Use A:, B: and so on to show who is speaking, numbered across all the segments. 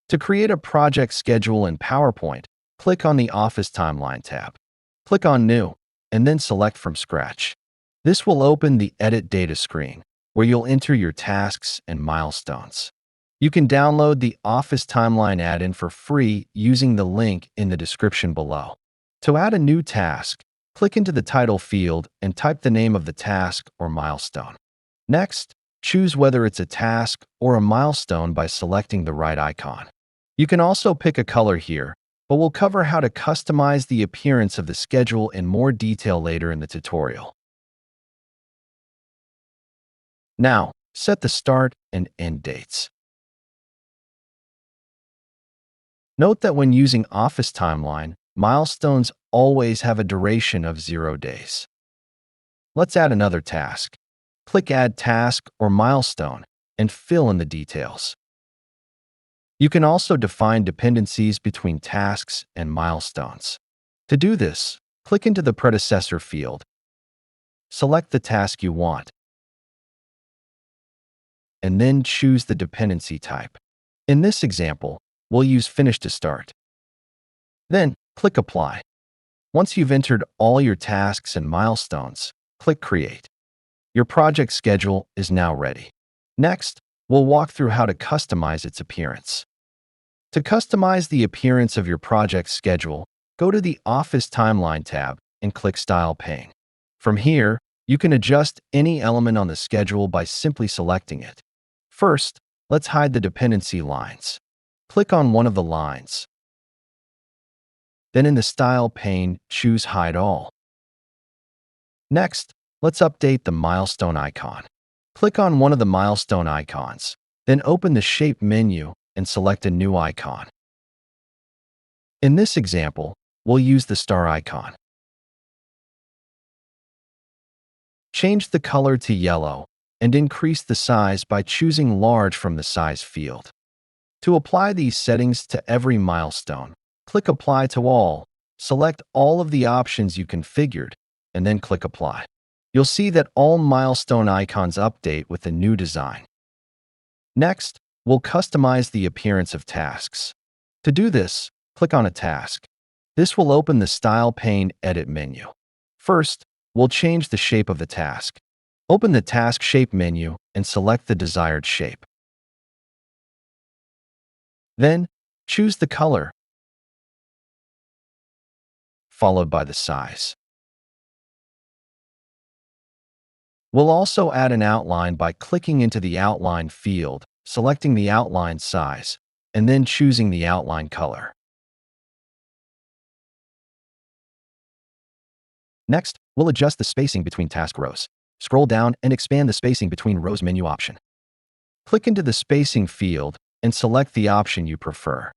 A: To create a project schedule in PowerPoint, click on the Office Timeline tab. Click on New, and then select From Scratch. This will open the Edit Data screen, where you'll enter your tasks and milestones. You can download the Office Timeline add-in for free using the link in the description below. To add a new task, click into the title field and type the name of the task or milestone. Next, choose whether it's a task or a milestone by selecting the right icon. You can also pick a color here, but we'll cover how to customize the appearance of the schedule in more detail later in the tutorial. Now, set the start and end dates. Note that when using Office Timeline, milestones always have a duration of 0 days. Let's add another task. Click Add Task or Milestone and fill in the details. You can also define dependencies between tasks and milestones. To do this, click into the predecessor field. Select the task you want, and then choose the dependency type. In this example, we'll use Finish to start. Then, click Apply. Once you've entered all your tasks and milestones, click Create. Your project schedule is now ready. Next, we'll walk through how to customize its appearance. To customize the appearance of your project schedule, go to the Office Timeline tab and click Style pane. From here, you can adjust any element on the schedule by simply selecting it. First, let's hide the dependency lines. Click on one of the lines. Then in the Style pane, choose Hide All. Next, let's update the milestone icon. Click on one of the milestone icons, then open the Shape menu and select a new icon. In this example, we'll use the star icon. Change the color to yellow and increase the size by choosing Large from the Size field. To apply these settings to every milestone, click Apply to All, select all of the options you configured, and then click Apply. You'll see that all milestone icons update with the new design. Next, we'll customize the appearance of tasks. To do this, click on a task. This will open the Style pane Edit menu. First, we'll change the shape of the task. Open the Task Shape menu and select the desired shape. Then, choose the color, followed by the size. We'll also add an outline by clicking into the Outline field, selecting the outline size, and then choosing the outline color. Next, we'll adjust the spacing between task rows. Scroll down and expand the Spacing Between Rows menu option. Click into the Spacing field and select the option you prefer.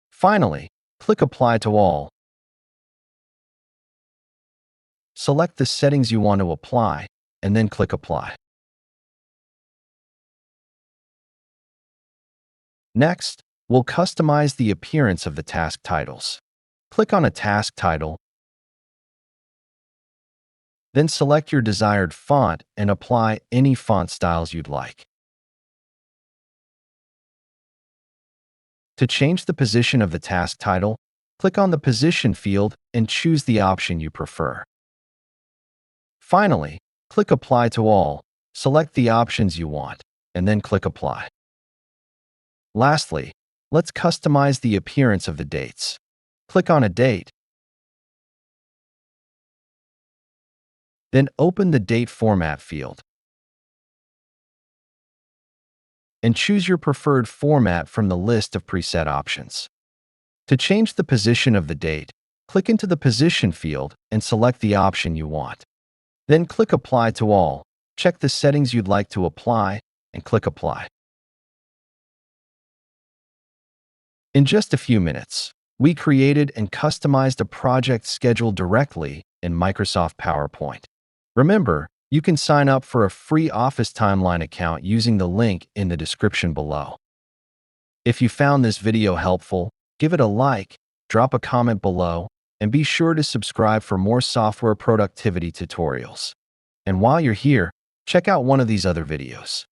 A: Finally, click Apply to All. Select the settings you want to apply, and then click Apply. Next, we'll customize the appearance of the task titles. Click on a task title, then select your desired font and apply any font styles you'd like. To change the position of the task title, click on the Position field and choose the option you prefer. Finally, click Apply to All, select the options you want, and then click Apply. Lastly, let's customize the appearance of the dates. Click on a date, then open the Date Format field and choose your preferred format from the list of preset options. To change the position of the date, click into the Position field and select the option you want. Then click Apply to All, check the settings you'd like to apply, and click Apply. In just a few minutes, we created and customized a project schedule directly in Microsoft PowerPoint. Remember, you can sign up for a free Office Timeline account using the link in the description below. If you found this video helpful, give it a like, drop a comment below, and be sure to subscribe for more software productivity tutorials. And while you're here, Check out one of these other videos.